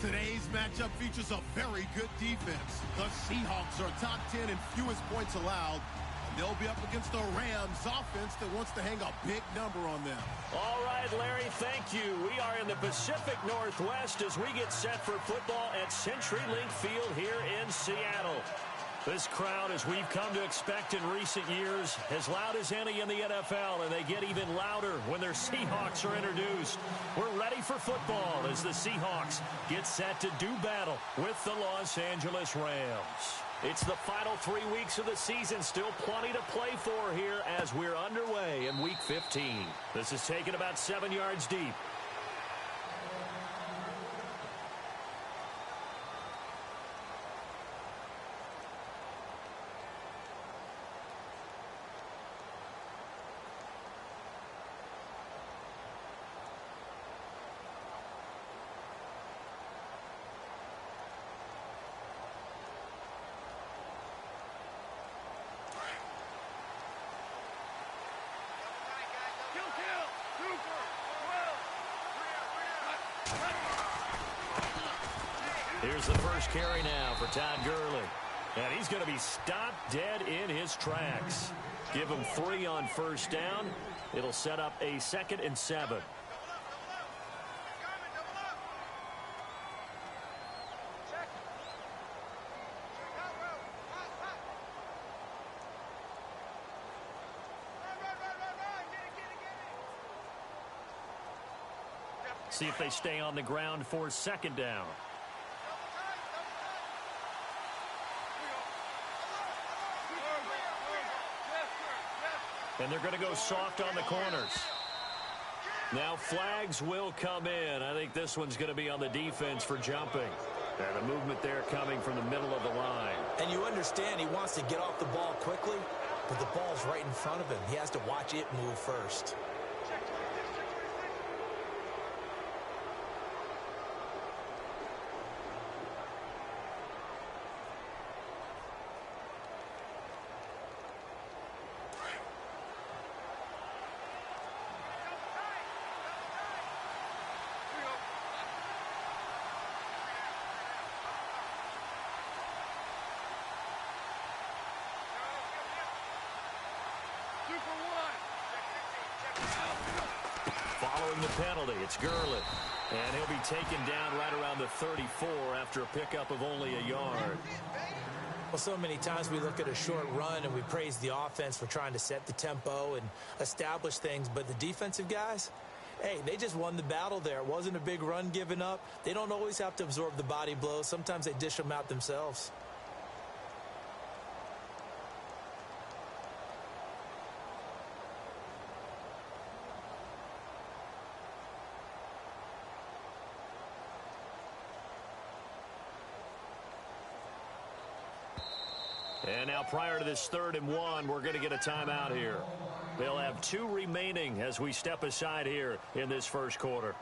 Today's matchup features a very good defense. The Seahawks are top 10 in fewest points allowed, and they'll be up against the Rams offense that wants to hang a big number on them. All right, Larry, thank you. We are in the Pacific Northwest as we get set for football at CenturyLink Field here in Seattle. This crowd, as we've come to expect in recent years, as loud as any in the NFL, and they get even louder when their Seahawks are introduced. We're ready for football as the Seahawks get set to do battle with the Los Angeles Rams. It's the final 3 weeks of the season, still plenty to play for here as we're underway in Week 15. This is taken about 7 yards deep. Here's the first carry now for Todd Gurley. And he's going to be stopped dead in his tracks. Give him 3 on first down. It'll set up a 2nd and 7. See if they stay on the ground for 2nd down. And they're going to go soft on the corners. Now flags will come in. I think this one's going to be on the defense for jumping. And the movement there coming from the middle of the line. And you understand he wants to get off the ball quickly, but the ball's right in front of him. He has to watch it move first. Following the penalty, it's Gurley. And he'll be taken down right around the 34 after a pickup of only a yard. Well, so many times we look at a short run and we praise the offense for trying to set the tempo and establish things, but the defensive guys, hey, they just won the battle there. It wasn't a big run given up. They don't always have to absorb the body blows. Sometimes they dish them out themselves. And now prior to this 3rd and 1, we're going to get a timeout here. They'll have 2 remaining as we step aside here in this first quarter.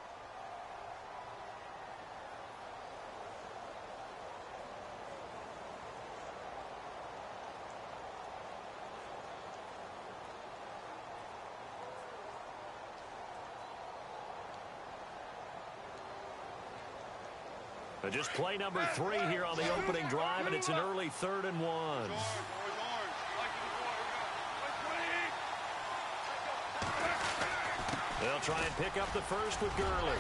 Just play number 3 here on the opening drive, and it's an early 3rd and 1. They'll try and pick up the first with Gurley.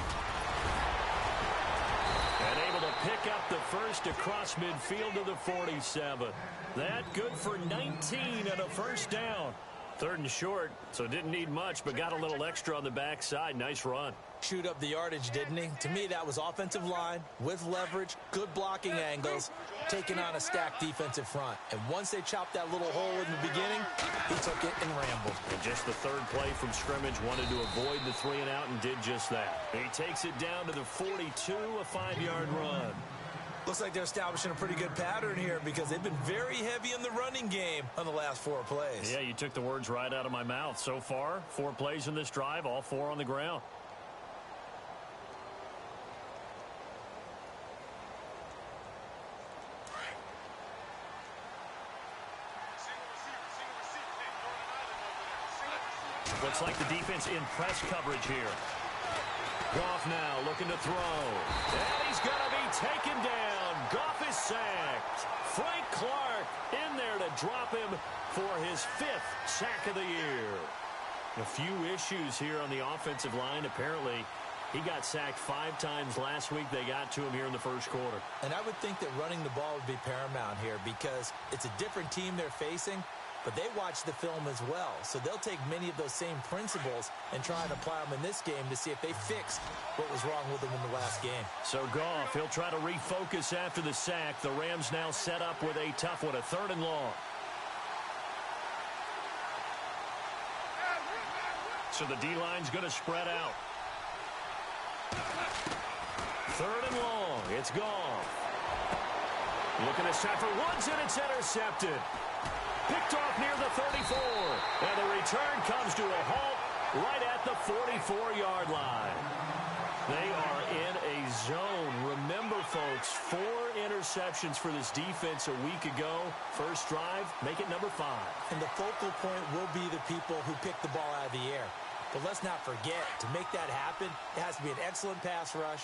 And able to pick up the first across midfield to the 47. That good for 19 and a first down. 3rd and short, so didn't need much, but got a little extra on the backside. Nice run. Shoot up the yardage, didn't he? To me, that was offensive line with leverage, good blocking angles, taking on a stacked defensive front. And once they chopped that little hole in the beginning, he took it and rambled. And just the 3rd play from scrimmage, wanted to avoid the 3 and out and did just that. He takes it down to the 42, a 5-yard run. Looks like they're establishing a pretty good pattern here because they've been very heavy in the running game on the last 4 plays. Yeah, you took the words right out of my mouth. So far, 4 plays in this drive, all 4 on the ground. Looks like the defense in press coverage here. Goff now looking to throw. And he's going to be sack of the year. A few issues here on the offensive line. Apparently, he got sacked 5 times last week. They got to him here in the first quarter. And I would think that running the ball would be paramount here because it's a different team they're facing, but they watch the film as well. So they'll take many of those same principles and try and apply them in this game to see if they fixed what was wrong with them in the last game. So Goff, he'll try to refocus after the sack. The Rams now set up with a tough one, a 3rd and long. So the D-line's going to spread out. 3rd and long. It's Goff. Looking to set for Woods, and it's intercepted. Picked off near the 34. And the return comes to a halt right at the 44-yard line. They are in a zone. Remember, folks, 4 interceptions for this defense a week ago. First drive, make it number 5. And the focal point will be the people who pick the ball out of the air. But let's not forget, to make that happen, it has to be an excellent pass rush,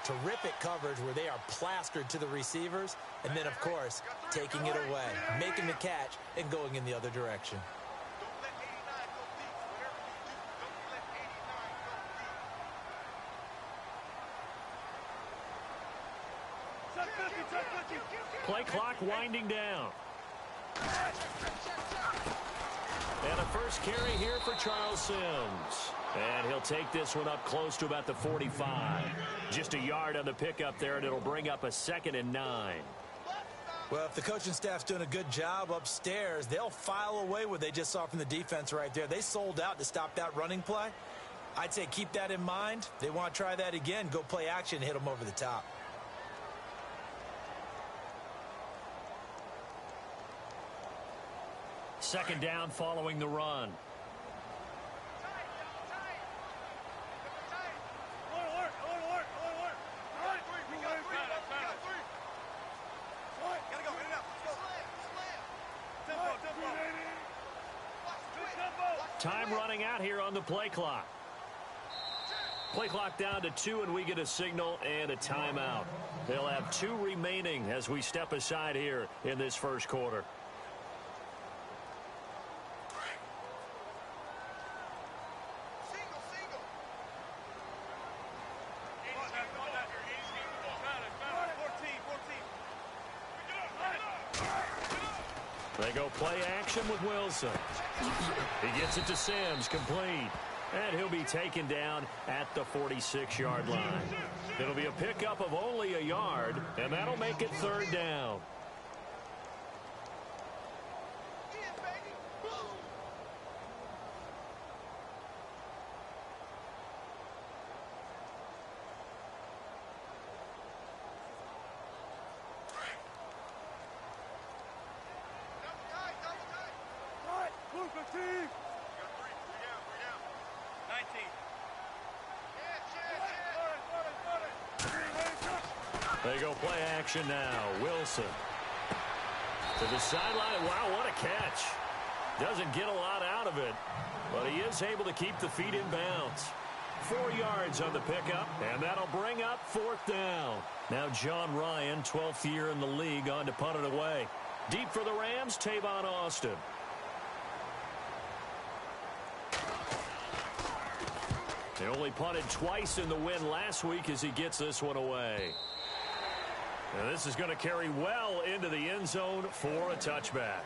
terrific coverage where they are plastered to the receivers, and then, of course, taking it away, making the catch, and going in the other direction. Play clock winding down. And a first carry here for Charles Sims. And he'll take this one up close to about the 45. Just a yard on the pickup there, and it'll bring up a 2nd and 9. Well, if the coaching staff's doing a good job upstairs, they'll file away what they just saw from the defense right there. They sold out to stop that running play. I'd say keep that in mind. They want to try that again. Go play action and hit them over the top. Second down following the run. Time running out here on the play clock. Play clock down to 2, and we get a signal and a timeout. They'll have 2 remaining as we step aside here in this first quarter. They go play action with Wilson. He gets it to Sims, complete. And he'll be taken down at the 46-yard line. It'll be a pickup of only a yard, and that'll make it 3rd down. They go play action now. Wilson to the sideline. Wow, what a catch. Doesn't get a lot out of it, but he is able to keep the feet in bounds. 4 yards on the pickup, and that'll bring up 4th down. Now John Ryan, 12th year in the league, on to punt it away. Deep for the Rams, Tavon Austin. They only punted twice in the win last week as he gets this one away. And this is going to carry well into the end zone for a touchback.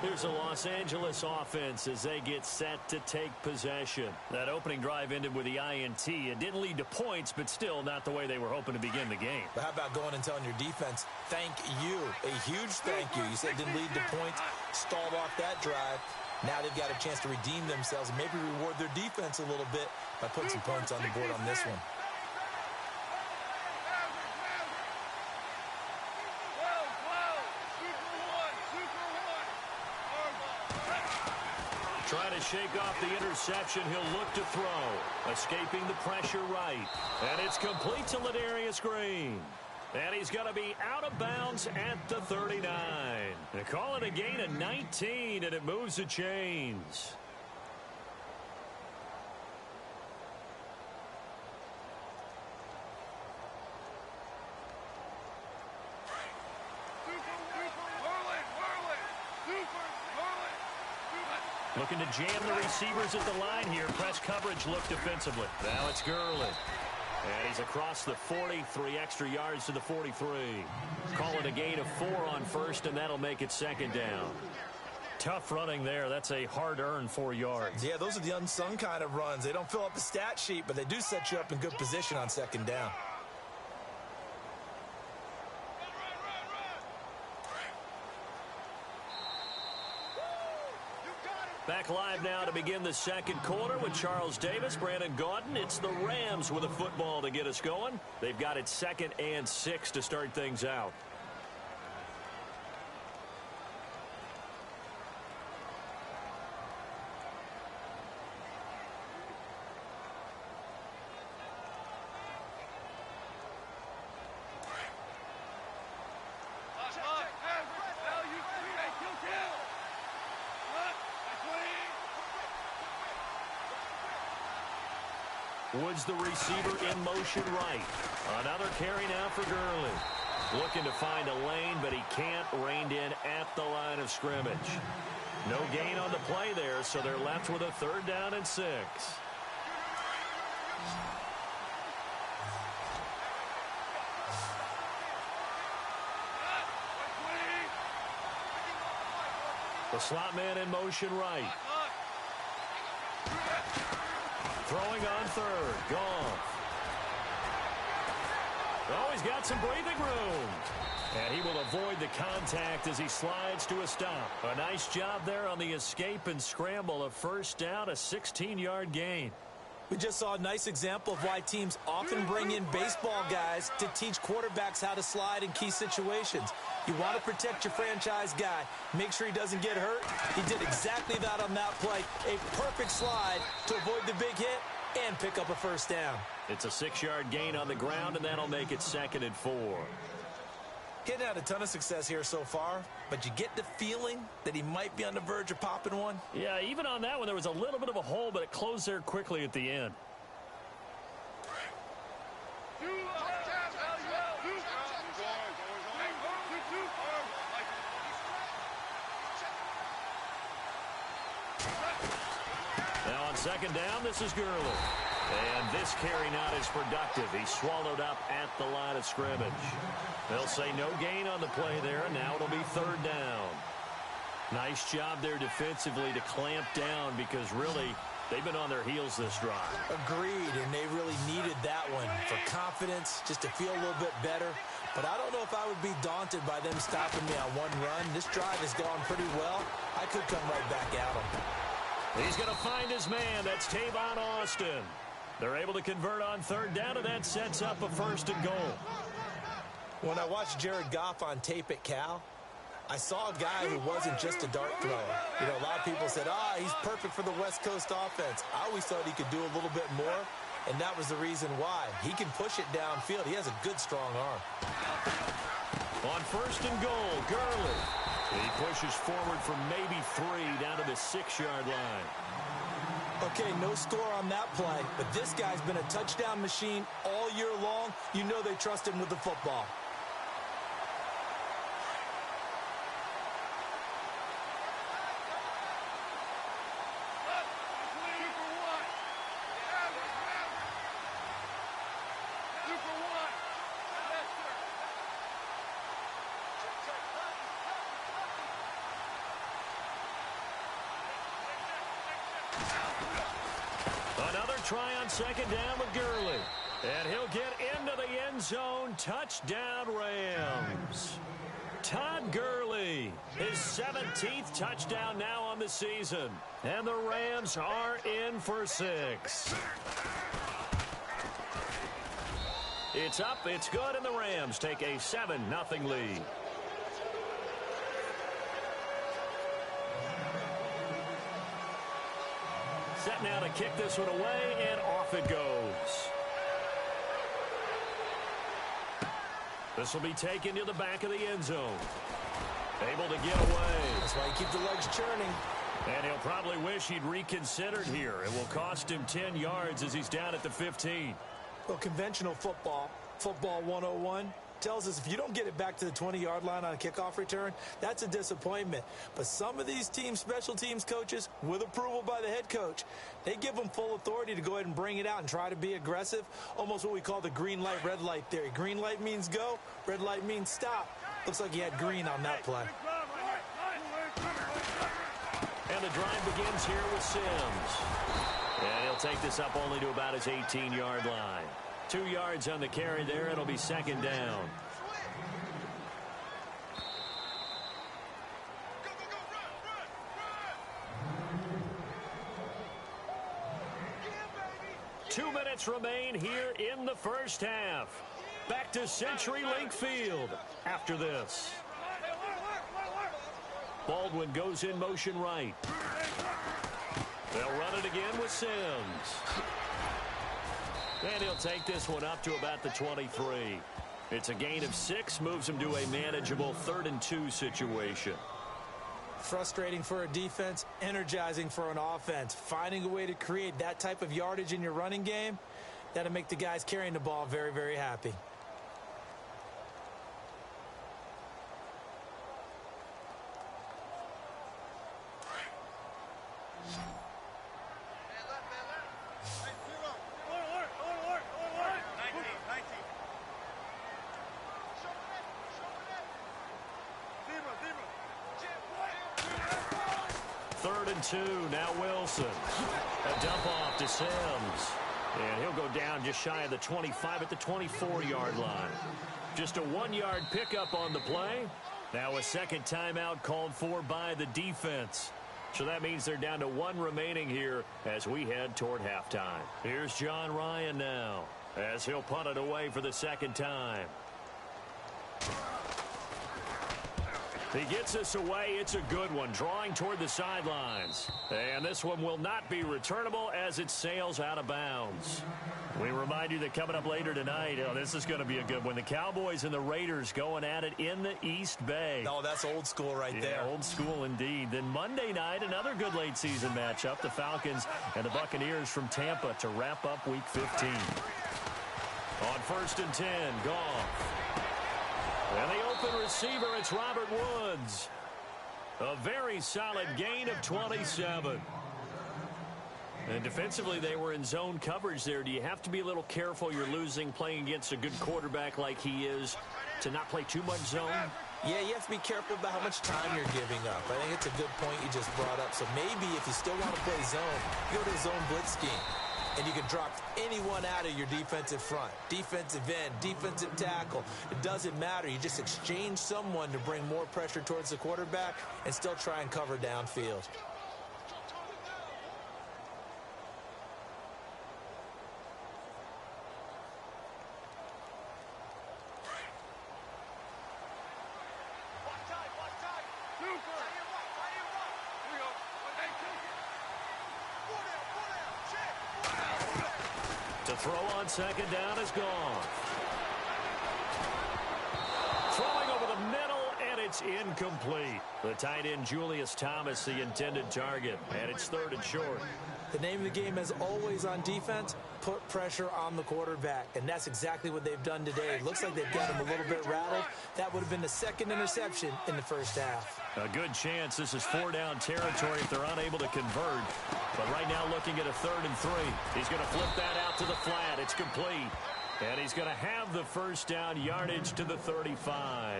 Here's the Los Angeles offense as they get set to take possession. That opening drive ended with the INT. It didn't lead to points, but still not the way they were hoping to begin the game. But how about going and telling your defense, thank you, a huge thank you. You said it didn't lead to points, stalled off that drive. Now they've got a chance to redeem themselves and maybe reward their defense a little bit by putting some points on the board on this one. Trying to shake off the interception. He'll look to throw. Escaping the pressure right. And it's complete to Ladarius Green. And he's going to be out of bounds at the 39. They call it a gain of 19, and it moves the chains. Looking to jam the receivers at the line here. Press coverage look defensively. Now it's Gurley. And he's across the 40, 3 extra yards to the 43. Call it a gain of 4 on first, and that'll make it second down. Tough running there. That's a hard-earned 4 yards. Yeah, those are the unsung kind of runs. They don't fill up the stat sheet, but they do set you up in good position on second down. Back live now to begin the second quarter with Charles Davis, Brandon Gaudin. It's the Rams with a football to get us going. They've got it 2nd and 6 to start things out. Woods the receiver in motion right. Another carry now for Gurley. Looking to find a lane, but he can't. Reined in at the line of scrimmage. No gain on the play there, so they're left with a 3rd down and 6. The slot man in motion right. Throwing on 3rd. Goff. Oh, he's got some breathing room. And he will avoid the contact as he slides to a stop. A nice job there on the escape and scramble. A 1st down, a 16-yard gain. We just saw a nice example of why teams often bring in baseball guys to teach quarterbacks how to slide in key situations. You want to protect your franchise guy. Make sure he doesn't get hurt. He did exactly that on that play. A perfect slide to avoid the big hit and pick up a 1st down. It's a 6-yard gain on the ground, and that'll make it 2nd and 4. Getting had a ton of success here so far, but you get the feeling that he might be on the verge of popping one. Yeah, even on that one, there was a little bit of a hole, but it closed there quickly at the end. Now on 2nd down, this is Gurley. And this carry not as productive. He's swallowed up at the line of scrimmage. They'll say no gain on the play there, and now it'll be 3rd down. Nice job there defensively to clamp down because really they've been on their heels this drive. Agreed, and they really needed that one for confidence, just to feel a little bit better. But I don't know if I would be daunted by them stopping me on one run. This drive has gone pretty well. I could come right back at him. He's going to find his man. That's Tavon Austin. They're able to convert on 3rd down, and that sets up a 1st and goal. When I watched Jared Goff on tape at Cal, I saw a guy who wasn't just a dart thrower. You know, a lot of people said, he's perfect for the West Coast offense. I always thought he could do a little bit more, and that was the reason why. He can push it downfield. He has a good, strong arm. On 1st and goal, Gurley. He pushes forward from maybe 3 down to the 6-yard line. Okay, no score on that play, but this guy's been a touchdown machine all year long. You know they trust him with the football. Another try on 2nd down with Gurley. And he'll get into the end zone. Touchdown, Rams. Todd Gurley, his 17th touchdown now on the season. And the Rams are in for 6. It's up, it's good, and the Rams take a 7-0 lead. Set now to kick this one away, and off it goes. This will be taken to the back of the end zone. Able to get away. That's why you keep the legs churning. And he'll probably wish he'd reconsidered here. It will cost him 10 yards as he's down at the 15. Well, conventional football 101, tells us if you don't get it back to the 20-yard line on a kickoff return, that's a disappointment. But some of these special teams coaches, with approval by the head coach, they give them full authority to go ahead and bring it out and try to be aggressive, almost what we call the green light, red light theory. Green light means go, red light means stop. Looks like he had green on that play. And the drive begins here with Sims. And he'll take this up only to about his 18-yard line. 2 yards on the carry there. It'll be second down. Two minutes remain here in the first half. Back to CenturyLink Field after this. Baldwin goes in motion right. They'll run it again with Sims. And he'll take this one up to about the 23. It's a gain of 6, moves him to a manageable 3rd and 2 situation. Frustrating for a defense, energizing for an offense. Finding a way to create that type of yardage in your running game, that'll make the guys carrying the ball very, very happy. Now Wilson. A dump off to Sims. And he'll go down just shy of the 25 at the 24-yard line. Just a 1-yard pickup on the play. Now a second timeout called for by the defense. So that means they're down to 1 remaining here as we head toward halftime. Here's John Ryan now as he'll punt it away for the second time. He gets us away. It's a good one, drawing toward the sidelines. And this one will not be returnable as it sails out of bounds. We remind you that coming up later tonight, this is going to be a good one. The Cowboys and the Raiders going at it in the East Bay. Oh, that's old school right there. Old school indeed. Then Monday night, another good late season matchup. The Falcons and the Buccaneers from Tampa to wrap up Week 15. On 1st and 10, Goff. And the open receiver, it's Robert Woods. A very solid gain of 27. And defensively, they were in zone coverage there. Do you have to be a little careful? You're losing playing against a good quarterback like he is to not play too much zone? Yeah, you have to be careful about how much time you're giving up. I think it's a good point you just brought up. So maybe if you still want to play zone, you go to a zone blitz scheme. And you can drop anyone out of your defensive front. Defensive end, defensive tackle. It doesn't matter. You just exchange someone to bring more pressure towards the quarterback and still try and cover downfield. To throw on second down is gone. Throwing over the middle, and it's incomplete. The tight end, Julius Thomas, the intended target, and it's 3rd and short. The name of the game, as always on defense, put pressure on the quarterback, and that's exactly what they've done today. It looks like they've got him a little bit rattled. That would have been the 2nd interception in the first half. A good chance this is 4-down territory if they're unable to convert. But right now looking at a 3rd and 3. He's going to flip that out to the flat. It's complete. And he's going to have the first down yardage to the 35.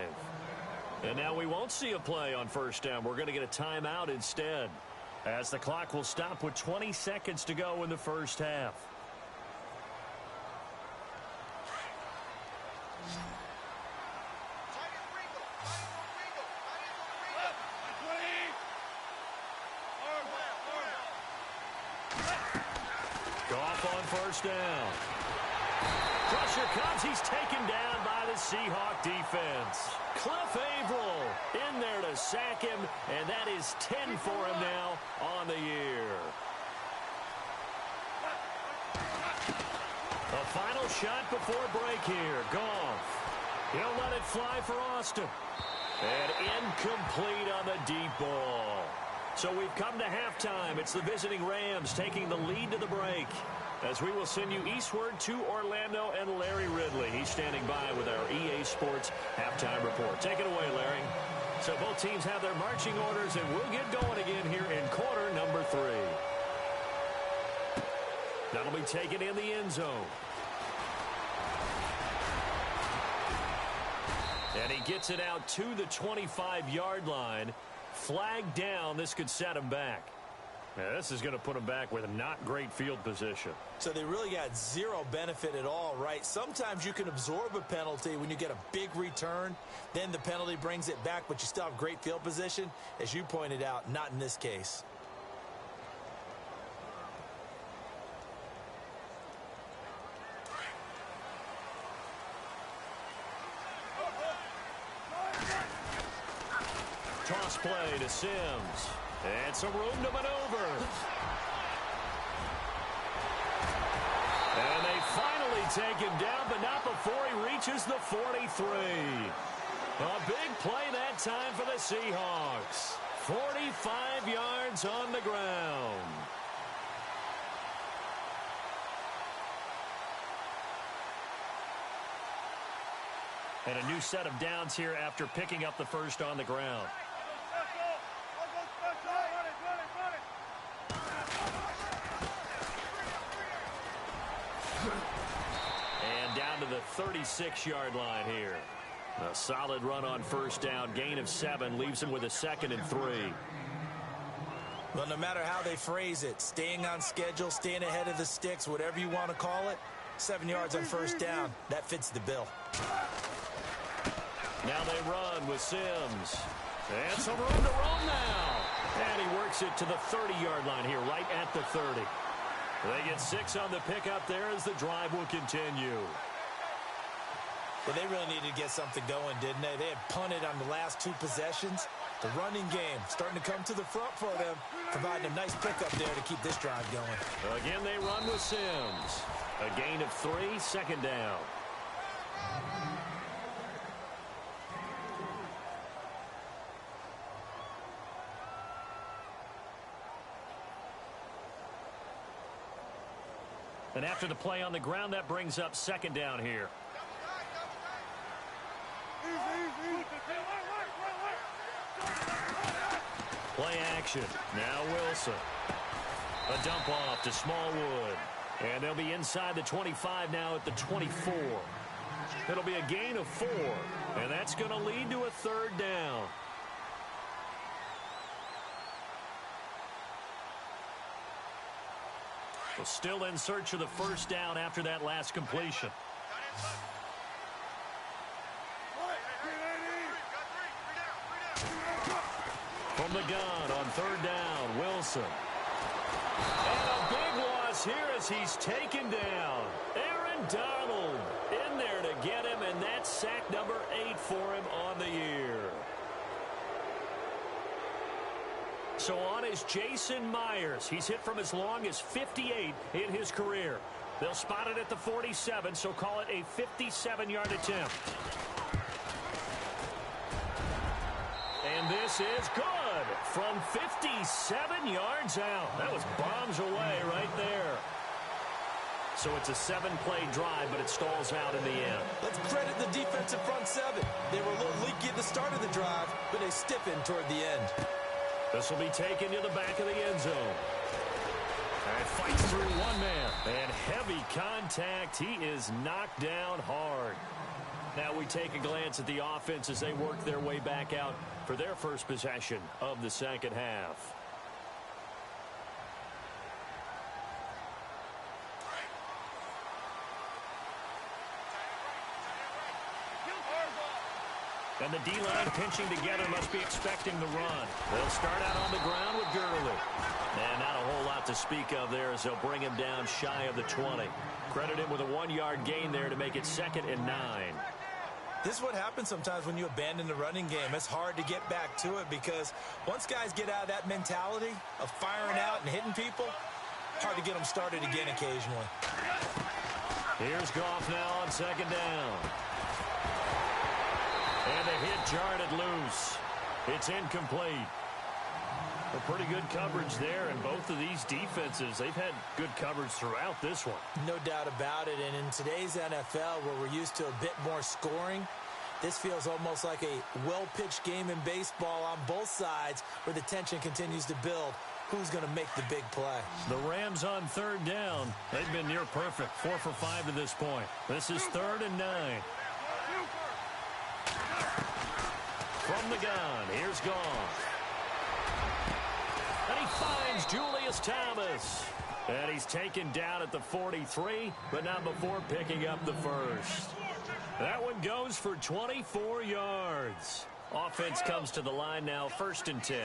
And now we won't see a play on first down. We're going to get a timeout instead, as the clock will stop with 20 seconds to go in the first half. Goff on first down. Pressure comes. He's taken down by the Seahawk defense. Cliff Averill in there to sack him, and that is 10 for him now on the year. A final shot before break here. Goff. He'll let it fly for Austin. And incomplete on the deep ball. So we've come to halftime. It's the visiting Rams taking the lead to the break. as we will send you eastward to Orlando and Larry Ridley. He's standing by with our EA Sports halftime report. Take it away, Larry. So both teams have their marching orders, and we'll get going again here in quarter number 3. That'll be taken in the end zone. And he gets it out to the 25-yard line. Flag down. This could set him back. Now, this is going to put him back with not great field position. So they really got zero benefit at all, right? Sometimes you can absorb a penalty when you get a big return. Then the penalty brings it back, but you still have great field position. As you pointed out, not in this case. Toss play to Sims. And some room to maneuver. And they finally take him down, but not before he reaches the 43. A big play that time for the Seahawks. 45 yards on the ground. And a new set of downs here after picking up the first on the ground. And down to the 36-yard line here. A solid run on first down. Gain of 7 leaves him with a 2nd and 3. Well, no matter how they phrase it, staying on schedule, staying ahead of the sticks, whatever you want to call it, 7 yards on first down, that fits the bill. Now they run with Sims. And some room to roam now. And he works it to the 30-yard line here, right at the 30. They get 6 on the pickup there as the drive will continue. Well, they really needed to get something going, didn't they? They had punted on the last 2 possessions. The running game starting to come to the front for them, providing a nice pickup there to keep this drive going. Again, they run with Sims. A gain of 3, 2nd down. And after the play on the ground, that brings up 2nd down here. Play action. Now Wilson. A dump off to Smallwood. And they'll be inside the 25 now at the 24. It'll be a gain of 4. And that's going to lead to a 3rd down. Well, still in search of the first down after that last completion. From the gun on 3rd down, Wilson. And a big loss here as he's taken down. Aaron Donald in there to get him, and that's sack number 8 for him on the year. So on is Jason Myers. He's hit from as long as 58 in his career. They'll spot it at the 47, so call it a 57-yard attempt. And this is good from 57 yards out. That was bombs away right there. So it's a 7-play drive, but it stalls out in the end. Let's credit the defensive front 7. They were a little leaky at the start of the drive, but they stiffened toward the end. This will be taken to the back of the end zone. And fights through one man. And heavy contact. He is knocked down hard. Now we take a glance at the offense as they work their way back out for their first possession of the second half. And the D-line pinching together must be expecting the run. They'll start out on the ground with Gurley. And not a whole lot to speak of there as they'll bring him down shy of the 20. Credit him with a 1-yard gain there to make it 2nd and 9. This is what happens sometimes when you abandon the running game. It's hard to get back to it because once guys get out of that mentality of firing out and hitting people, hard to get them started again occasionally. Here's Goff now on 2nd down. And the hit jarred it loose. It's incomplete. A pretty good coverage there, and both of these defenses, they've had good coverage throughout this one. No doubt about it, and in today's NFL, where we're used to a bit more scoring, this feels almost like a well-pitched game in baseball on both sides where the tension continues to build. Who's going to make the big play? The Rams on third down. They've been near perfect, 4 for 5 to this point. This is 3rd and 9. From the gun, here's Goff. And he finds Julius Thomas. And he's taken down at the 43, but not before picking up the first. That one goes for 24 yards. Offense comes to the line now, 1st and 10.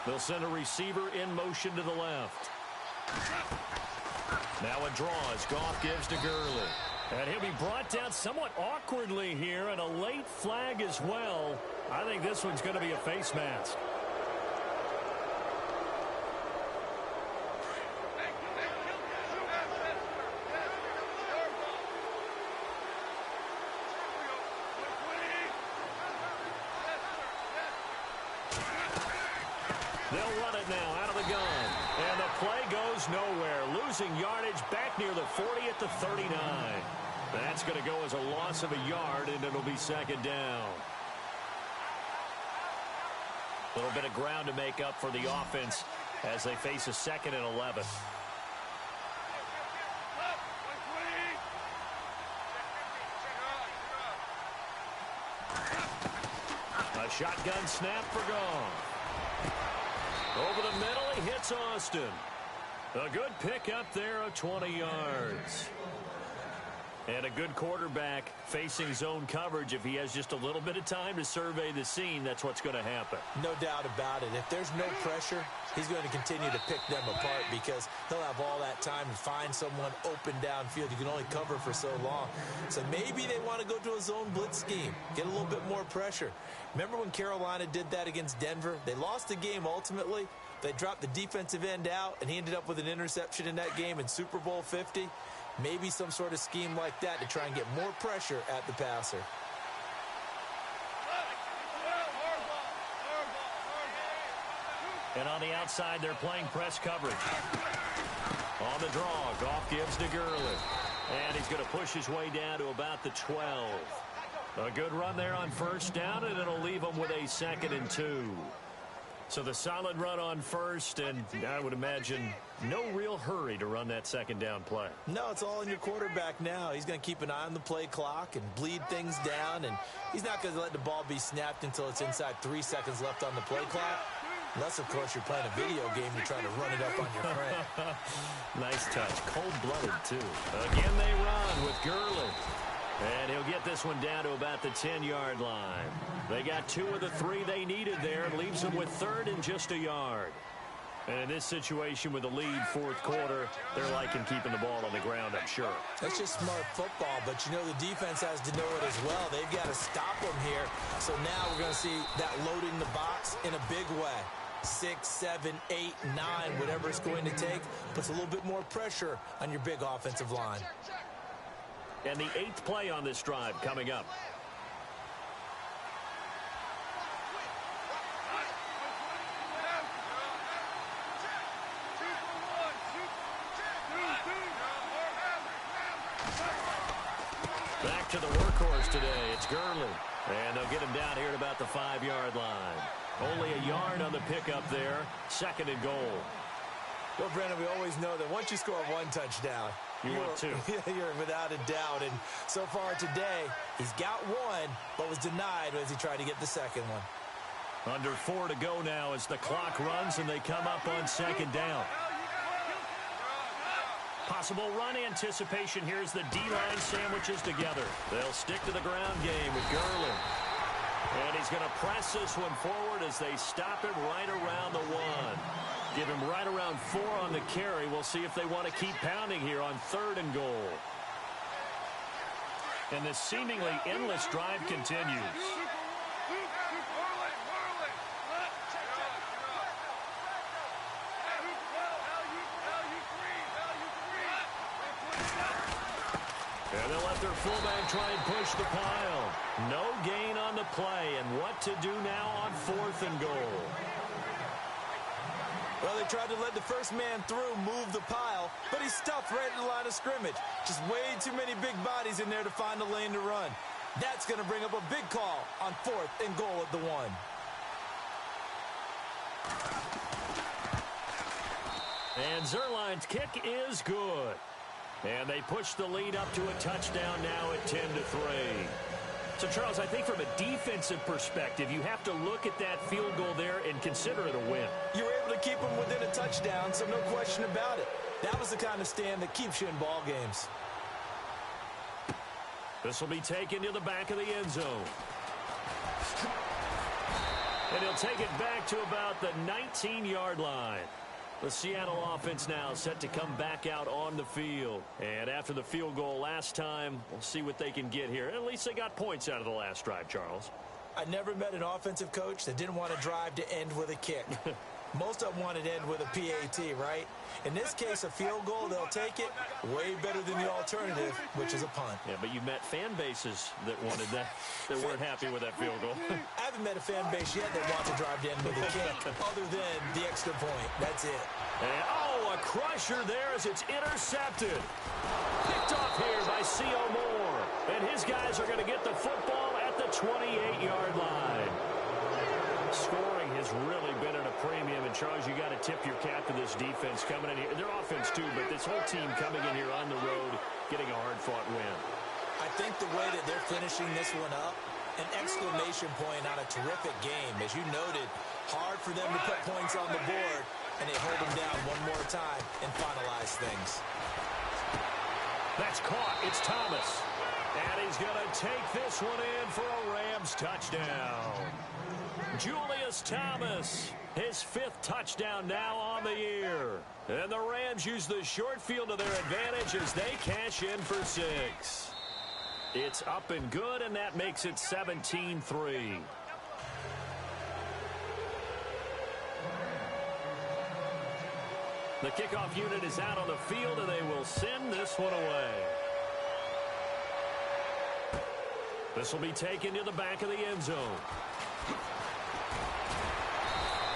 They'll send a receiver in motion to the left. Now a draw as Goff gives to Gurley. And he'll be brought down somewhat awkwardly here, and a late flag as well. I think this one's going to be a face mask. They'll run it now out of the gun. And the play goes nowhere. Losing yardage back near the 40 at the 39. That's going to go as a loss of a yard, and it'll be 2nd down. A little bit of ground to make up for the offense as they face a 2nd and 11. A shotgun snap for Goff. Over the middle, he hits Austin. A good pickup there of 20 yards. And a good quarterback facing zone coverage. If he has just a little bit of time to survey the scene, that's what's going to happen. No doubt about it. If there's no pressure, he's going to continue to pick them apart because he'll have all that time to find someone open downfield. You can only cover for so long. So maybe they want to go to a zone blitz scheme, get a little bit more pressure. Remember when Carolina did that against Denver? They lost the game ultimately. They dropped the defensive end out, and he ended up with an interception in that game in Super Bowl 50. Maybe some sort of scheme like that to try and get more pressure at the passer. And on the outside, they're playing press coverage. On the draw, Goff gives to Gurley. And he's going to push his way down to about the 12. A good run there on 1st down, and it'll leave him with a 2nd and 2. So the solid run on 1st, and I would imagine no real hurry to run that 2nd down play. No, it's all in your quarterback now. He's going to keep an eye on the play clock and bleed things down, and he's not going to let the ball be snapped until it's inside 3 seconds left on the play clock. Unless, of course, you're playing a video game, you're trying to run it up on your friend. Nice touch. Cold-blooded, too. Again, they run with Gurley. And he'll get this one down to about the 10-yard line. They got 2 of the 3 they needed there. Leaves them with 3rd and just a yard. And in this situation with the lead 4th quarter, they're liking keeping the ball on the ground, I'm sure. That's just smart football, but you know the defense has to know it as well. They've got to stop them here. So now we're going to see that loading the box in a big way. 6, 7, 8, 9, whatever it's going to take, puts a little bit more pressure on your big offensive line. And the 8th play on this drive coming up. Back to the workhorse today. It's Gurley. And they'll get him down here at about the 5-yard line. Only a yard on the pickup there. 2nd and goal. Well, Brandon, we always know that once you score 1 touchdown, you want 2. You're without a doubt. And so far today, he's got 1, but was denied as he tried to get the 2nd one. Under 4 to go now as the clock runs and they come up on 2nd down. Possible run anticipation. Here's the D-line sandwiches together. They'll stick to the ground game with Gurley. And he's going to press this one forward as they stop him right around the 1. Give him right around 4 on the carry. We'll see if they want to keep pounding here on 3rd and goal. And this seemingly endless drive continues. And they'll let their fullback try and push the pile. No gain on the play, and what to do now on 4th and goal. Well, they tried to let the first man through, move the pile, but he's stuffed right in the line of scrimmage. Just way too many big bodies in there to find a lane to run. That's going to bring up a big call on 4th and goal at the 1. And Zerline's kick is good. And they push the lead up to a touchdown now at 10-3. So, Charles, I think from a defensive perspective, you have to look at that field goal there and consider it a win. You were able to keep them within a touchdown, so no question about it. That was the kind of stand that keeps you in ball games. This will be taken to the back of the end zone. And he'll take it back to about the 19-yard line. The Seattle offense now set to come back out on the field. And after the field goal last time, we'll see what they can get here. At least they got points out of the last drive, Charles. I never met an offensive coach that didn't want to drive to end with a kick. Most of them wanted to end with a PAT, right? In this case, a field goal, they'll take it. Way better than the alternative, which is a punt. Yeah, but you've met fan bases that wanted that, that weren't happy with that field goal. I haven't met a fan base yet that wants to drive to end with a kick, other than the extra point. That's it. And, a crusher there as it's intercepted. Picked off here by C.O. Moore. And his guys are going to get the football at the 28-yard line. Scoring has really been at a premium, and Charles, you got to tip your cap to this defense coming in here. Their offense too, but this whole team coming in here on the road, getting a hard-fought win. I think the way that they're finishing this one up, an exclamation point on a terrific game. As you noted, hard for them to put points on the board, and they hold them down one more time and finalize things. That's caught. It's Thomas. And he's going to take this one in for a Rams touchdown. Julius Thomas, his 5th touchdown now on the year. And the Rams use the short field to their advantage as they cash in for 6. It's up and good, and that makes it 17-3. The kickoff unit is out on the field, and they will send this one away. This will be taken to the back of the end zone.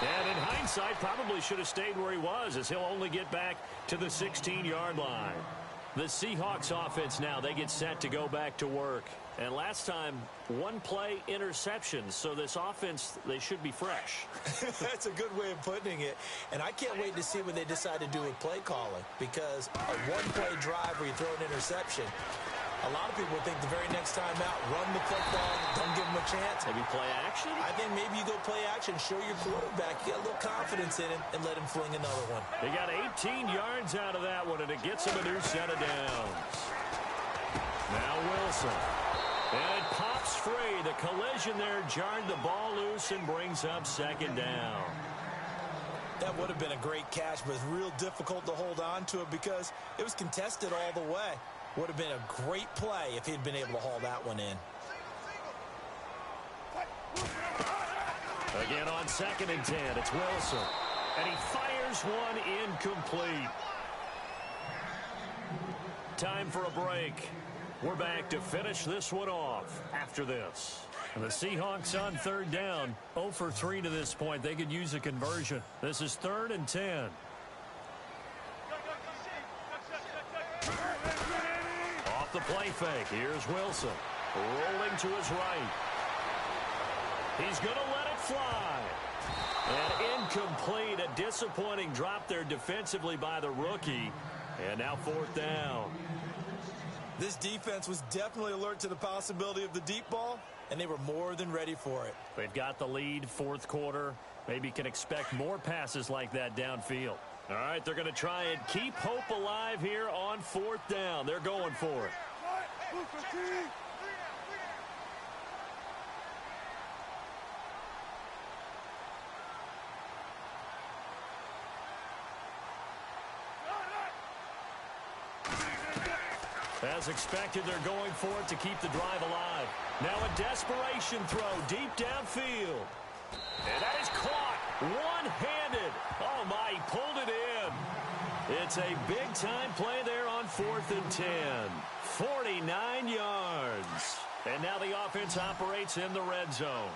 And in hindsight, probably should have stayed where he was, as he'll only get back to the 16-yard line. The Seahawks offense now, they get set to go back to work. And last time, one play interception. So this offense, they should be fresh. That's a good way of putting it. And I can't wait to see what they decide to do with play calling. Because a one-play drive where you throw an interception, a lot of people think the very next time out, run the football, don't give them a chance. Maybe play action? I think maybe you go play action, show your quarterback, get a little confidence in him, and let him fling another one. They got 18 yards out of that one, and it gets him a new set of downs. Now Wilson. And it pops free. The collision there jarred the ball loose and brings up 2nd down. That would have been a great catch, but it's real difficult to hold on to it because it was contested all the way. Would have been a great play if he'd been able to haul that one in. Again on 2nd and 10, it's Wilson. And he fires one incomplete. Time for a break. We're back to finish this one off after this. And the Seahawks on 3rd down, 0 for 3 to this point. They could use a conversion. This is 3rd and 10. Off the play fake, here's Wilson. Rolling to his right. He's going to let it fly. And incomplete, a disappointing drop there defensively by the rookie. And now 4th down. This defense was definitely alert to the possibility of the deep ball, and they were more than ready for it. They've got the lead, 4th quarter. Maybe can expect more passes like that downfield. All right, they're going to try and keep hope alive here on 4th down. They're going for it. As expected, they're going for it to keep the drive alive. Now a desperation throw deep downfield. And that is caught one-handed. Oh, my, he pulled it in. It's a big-time play there on on 4th and 10. 49 yards. And now the offense operates in the red zone.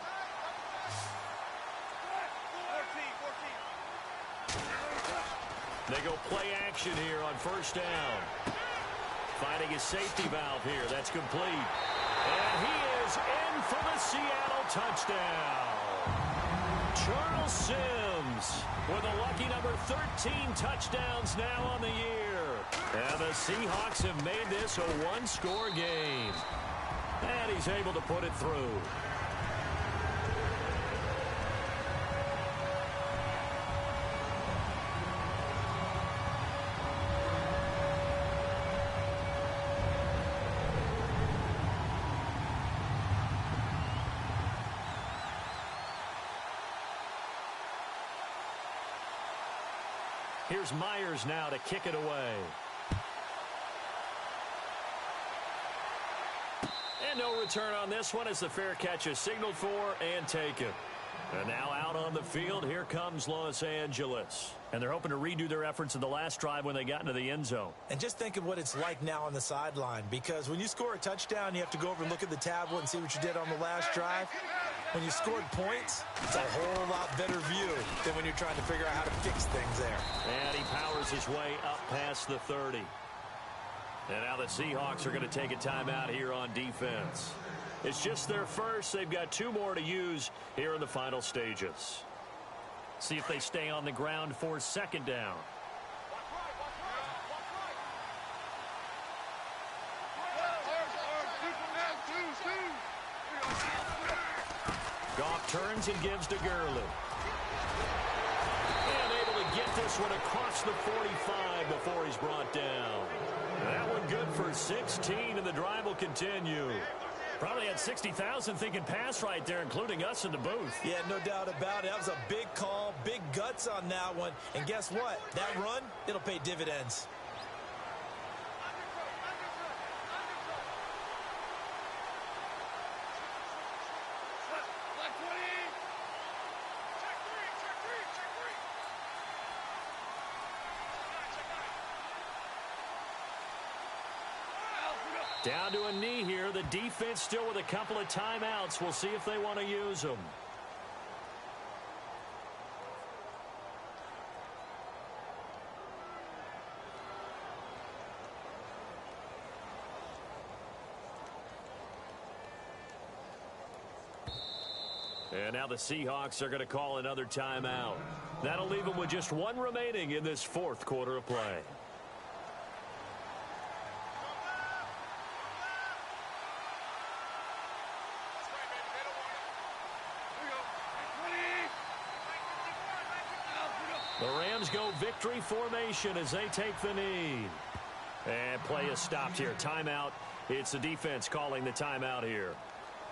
They go play action here on 1st down. Finding his safety valve here. That's complete. And he is in for the Seattle touchdown. Charles Sims with a lucky number 13 touchdowns now on the year. And the Seahawks have made this a one-score game. And he's able to put it through. Here's Myers now to kick it away. And no return on this one as the fair catch is signaled for and taken. And now out on the field, here comes Los Angeles. And they're hoping to redo their efforts in the last drive when they got into the end zone. And just think of what it's like now on the sideline, because when you score a touchdown, you have to go over and look at the tablet and see what you did on the last drive. When you scored points, it's a whole lot better view than when you're trying to figure out how to fix things there. And he powers his way up past the 30. And now the Seahawks are going to take a timeout here on defense. It's just their first. They've got 2 more to use here in the final stages. See if they stay on the ground for 2nd down. Goff turns and gives to Gurley. And able to get this one across the 45 before he's brought down. That one good for 16, and the drive will continue. Probably had 60,000 thinking pass right there, including us in the booth. Yeah, no doubt about it. That was a big call, big guts on that one. And guess what? That run, it'll pay dividends. Down to a knee here. The defense still with a couple of timeouts. We'll see if they want to use them. And now the Seahawks are going to call another timeout. That'll leave them with just 1 remaining in this 4th quarter of play. The Rams go victory formation as they take the knee. And play is stopped here. Timeout. It's the defense calling the timeout here.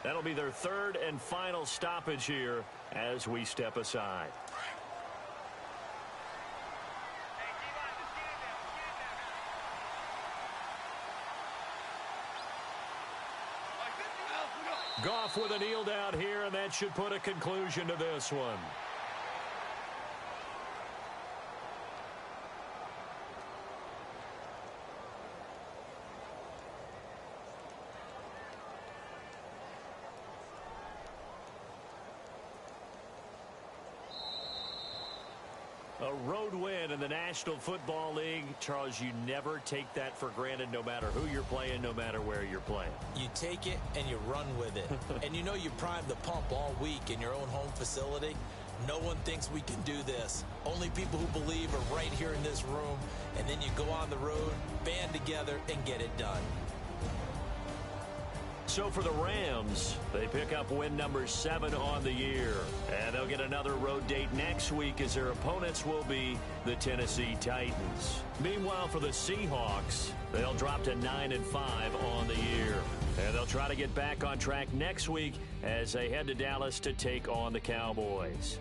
That'll be their 3rd and final stoppage here as we step aside. Goff with a kneel down here, and that should put a conclusion to this one. A road win in the National Football League. Charles, you never take that for granted no matter who you're playing, no matter where you're playing. You take it and you run with it. And you know you primed the pump all week in your own home facility. No one thinks we can do this. Only people who believe are right here in this room. And then you go on the road, band together, and get it done. So for the Rams, they pick up win number 7 on the year. And they'll get another road date next week as their opponents will be the Tennessee Titans. Meanwhile, for the Seahawks, they'll drop to 9-5 on the year. And they'll try to get back on track next week as they head to Dallas to take on the Cowboys.